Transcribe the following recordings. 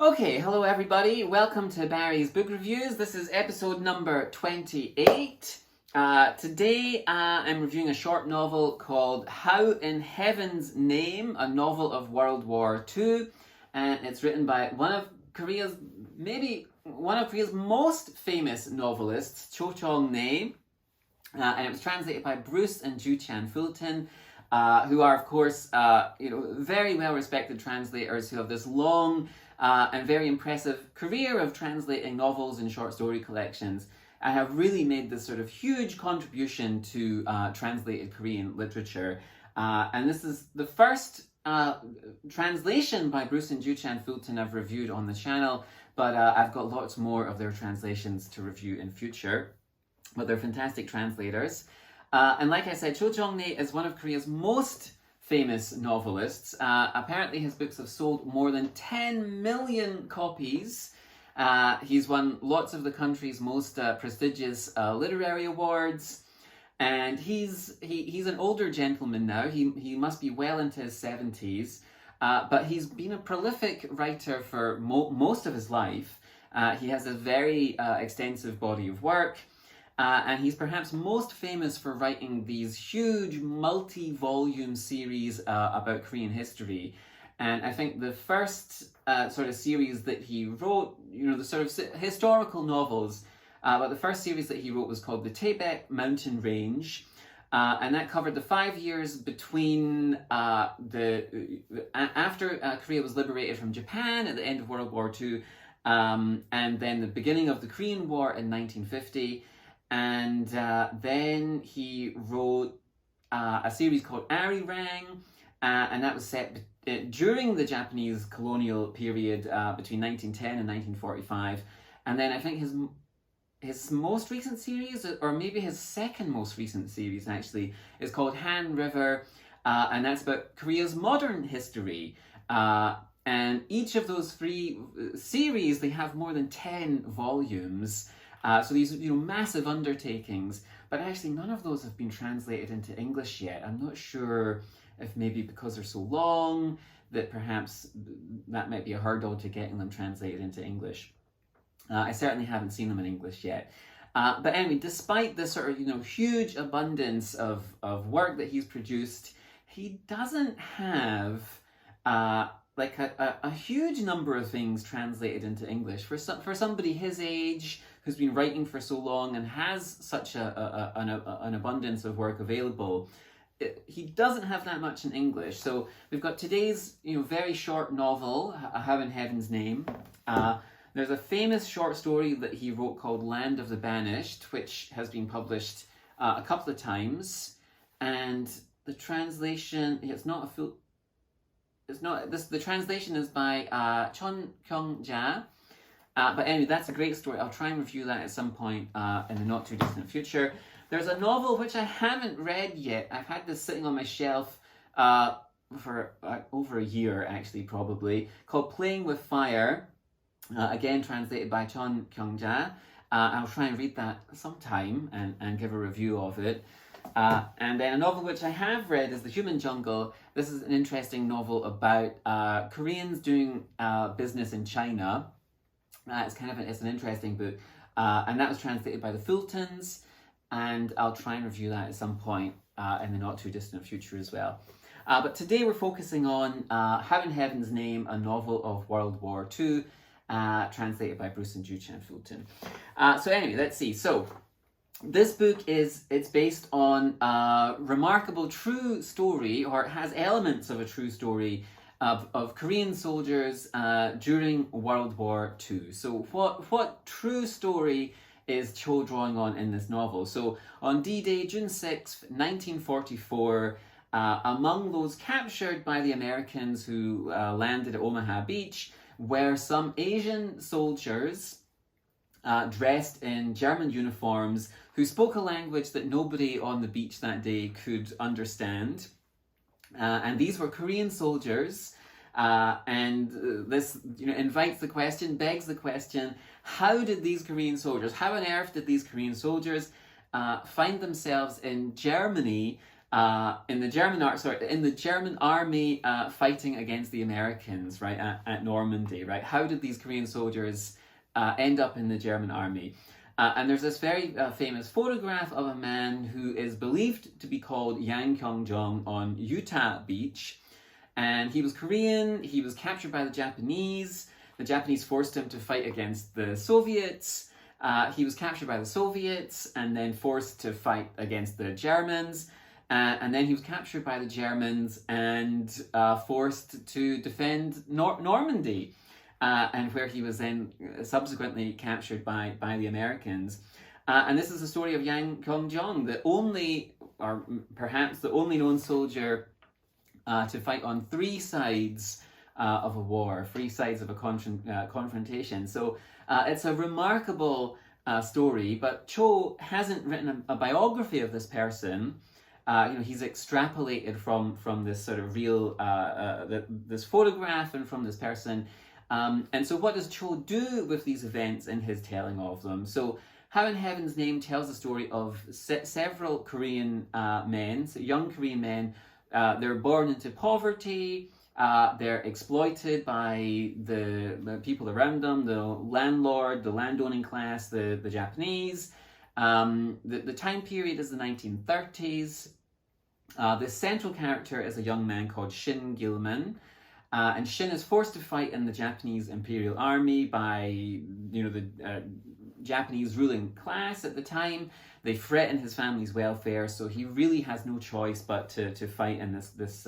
Okay, hello everybody. Welcome to Barry's Book Reviews. This is episode number 28. Today I'm reviewing a short novel called How in Heaven's Name, a novel of World War II. And it's written by one of Korea's most famous novelists, Cho Chongnae. And it was translated by Bruce and Ju-Chan Fulton, who are, of course, very well-respected translators who have this long and very impressive career of translating novels and short story collections, and have really made this sort of huge contribution to translated Korean literature. And this is the first translation by Bruce and Ju-Chan Fulton I've reviewed on the channel, but I've got lots more of their translations to review in future. But they're fantastic translators. And like I said, Cho Chongnae is one of Korea's most famous novelists. Apparently his books have sold more than 10 million copies. He's won lots of the country's most prestigious literary awards. And he's an older gentleman now. He must be well into his 70s. But he's been a prolific writer for most of his life. He has a very extensive body of work. And he's perhaps most famous for writing these huge multi-volume series about Korean history. And I think the first sort of series that he wrote, the sort of historical novels, but the first series that he wrote was called the Taebaek Mountain Range. And that covered the 5 years between after Korea was liberated from Japan at the end of World War II, and then the beginning of the Korean War in 1950. And then he wrote a series called harrowing, and that was set during the Japanese colonial period between 1910 and 1945. And then I think his most recent series, or maybe his second most recent series actually, is called Han River, and that's about Korea's modern history. And each of those three series, they have more than 10 volumes. So these massive undertakings, but actually none of those have been translated into English yet. I'm not sure if maybe because they're so long that perhaps that might be a hurdle to getting them translated into English. I certainly haven't seen them in English yet. But anyway, despite this sort of huge abundance of work that he's produced, he doesn't have a huge number of things translated into English. For somebody his age, who's been writing for so long and has such an abundance of work available, he doesn't have that much in English. So we've got today's very short novel, How in Heaven's Name. There's a famous short story that he wrote called Land of the Banished, which has been published a couple of times. And the translation, the translation is by Cho Chongnae. But anyway, that's a great story. I'll try and review that at some point in the not too distant future. There's a novel which I haven't read yet. I've had this sitting on my shelf for over a year, actually, probably, called Playing with Fire. Again, translated by Cho Chongnae. I'll try and read that sometime and give a review of it. And then a novel which I have read is The Human Jungle. This is an interesting novel about Koreans doing business in China. It's an interesting book, and that was translated by the Fultons, and I'll try and review that at some point in the not too distant future as well. But today we're focusing on How in Heaven's Name, a novel of World War II, translated by Bruce and Ju-Chan Fulton. So anyway, let's see. So this book it's based on a remarkable true story, or it has elements of a true story, of Korean soldiers during World War II. So what true story is Cho drawing on in this novel? So on D-Day, June 6th, 1944, among those captured by the Americans who landed at Omaha Beach were some Asian soldiers dressed in German uniforms who spoke a language that nobody on the beach that day could understand. And these were Korean soldiers, and this begs the question, how on earth did these Korean soldiers find themselves in Germany in the German army fighting against the Americans, right, at Normandy, right? How did these Korean soldiers end up in the German army? And there's this very famous photograph of a man who is believed to be called Yang Kyung-jong on Utah Beach. And he was Korean, he was captured by the Japanese. The Japanese forced him to fight against the Soviets. He was captured by the Soviets and then forced to fight against the Germans. And then he was captured by the Germans and forced to defend Normandy. And where he was then subsequently captured by the Americans. And this is the story of Yang Kyung-jong, the only, or perhaps the only known soldier to fight on three sides of a war, three sides of a confrontation. So it's a remarkable story, but Cho hasn't written a biography of this person. He's extrapolated from this sort of real, this photograph and from this person. And so what does Cho do with these events in his telling of them? So How in Heaven's Name tells the story of several Korean men, so young Korean men. They're born into poverty, they're exploited by the people around them, the landlord, the landowning class, the Japanese. The time period is the 1930s. The central character is a young man called Shin Gilman. And Shin is forced to fight in the Japanese Imperial Army by, the Japanese ruling class at the time. They threaten his family's welfare, so he really has no choice but to fight in this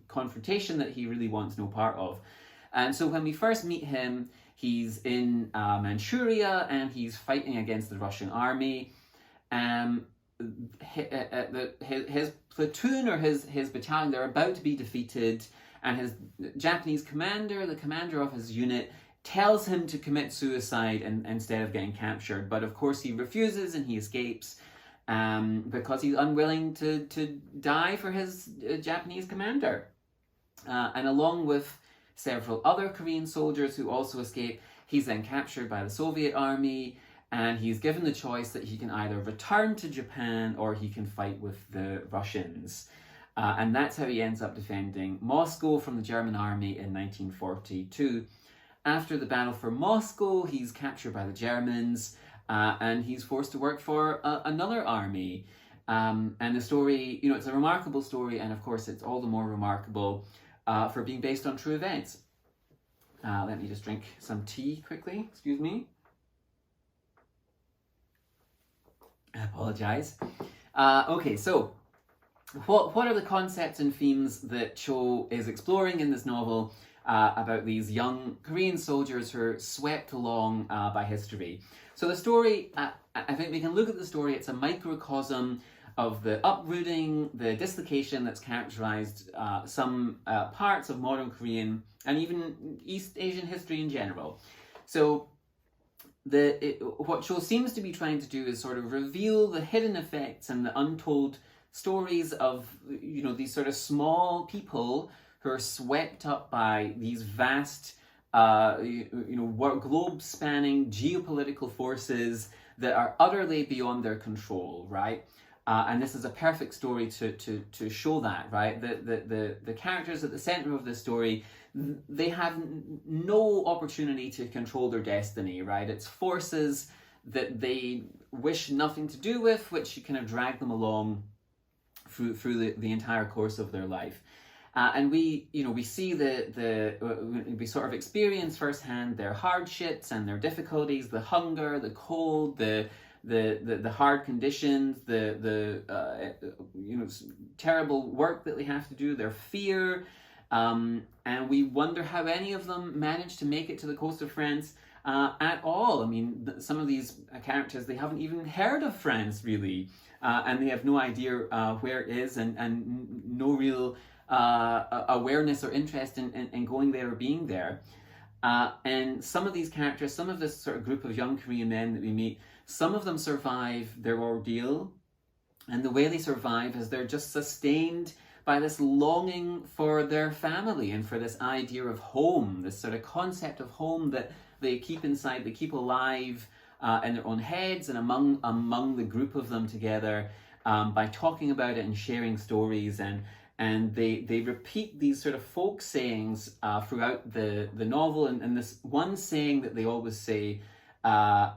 confrontation that he really wants no part of. And so when we first meet him, he's in Manchuria and he's fighting against the Russian army. His platoon or his battalion, they're about to be defeated, and his Japanese commander, the commander of his unit, tells him to commit suicide instead of getting captured. But of course he refuses and he escapes because he's unwilling to die for his Japanese commander. And along with several other Korean soldiers who also escape, he's then captured by the Soviet army, and he's given the choice that he can either return to Japan or he can fight with the Russians. And that's how he ends up defending Moscow from the German army in 1942. After the battle for Moscow, he's captured by the Germans, and he's forced to work for another army. And the story, it's a remarkable story, and of course it's all the more remarkable for being based on true events. Let me just drink some tea quickly, excuse me. I apologize. Okay, so what are the concepts and themes that Cho is exploring in this novel about these young Korean soldiers who are swept along by history? So the story, I think we can look at the story, it's a microcosm of the uprooting, the dislocation that's characterized some parts of modern Korean and even East Asian history in general. So what Cho seems to be trying to do is sort of reveal the hidden effects and the untold stories of, these sort of small people who are swept up by these vast, globe-spanning geopolitical forces that are utterly beyond their control, right? And this is a perfect story to show that, right? The characters at the center of this story, they have no opportunity to control their destiny, right? It's forces that they wish nothing to do with, which kind of drag them along through the entire course of their life. And we see we sort of experience firsthand their hardships and their difficulties, the hunger, the cold, the hard conditions, the terrible work that they have to do, their fear, and we wonder how any of them managed to make it to the coast of France at all. I mean, some of these characters, they haven't even heard of France really, and they have no idea where it is, and no real awareness or interest in going there or being there. And some of these characters, some of this sort of group of young Korean men that we meet, some of them survive their ordeal, and the way they survive is they're just sustained by this longing for their family and for this idea of home, this sort of concept of home that they keep inside, they keep alive in their own heads and among the group of them together. by talking about it and sharing stories, and they repeat these sort of folk sayings throughout the novel, and this one saying that they always say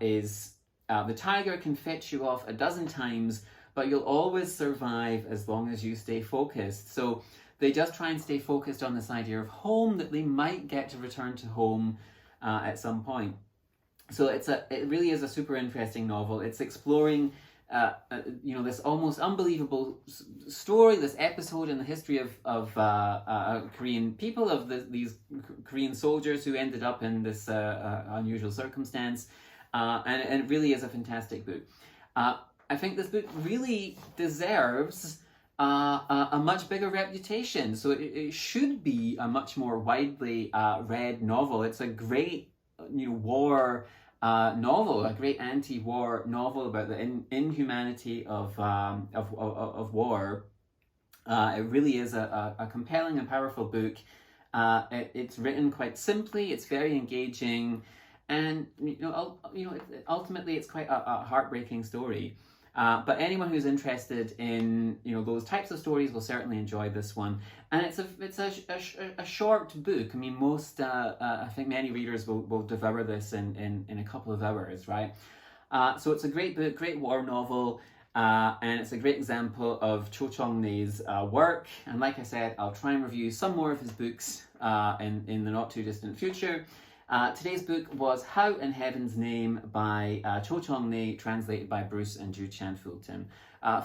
is the tiger can fetch you off a dozen times, but you'll always survive as long as you stay focused. So they just try and stay focused on this idea of home, that they might get to return to home at some point. So it really is a super interesting novel. It's exploring this almost unbelievable story, this episode in the history of Korean people, of these Korean soldiers who ended up in this unusual circumstance, and it really is a fantastic book. I think this book really deserves a much bigger reputation, so it should be a much more widely read novel. It's a great war novel, a great anti-war novel about the inhumanity of war. It really is a compelling and powerful book. It's written quite simply. It's very engaging, and ultimately it's quite a heartbreaking story. But anyone who's interested in those types of stories will certainly enjoy this one. And it's a short book. I mean, I think many readers will devour this in a couple of hours, right? So it's a great book, great war novel, and it's a great example of Cho Chongnae's work. And like I said, I'll try and review some more of his books in the not too distant future. Today's book was How in Heaven's Name by Cho Chongnae, translated by Bruce and Ju-Chan Fulton.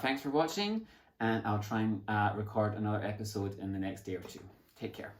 Thanks for watching, and I'll try and record another episode in the next day or two. Take care.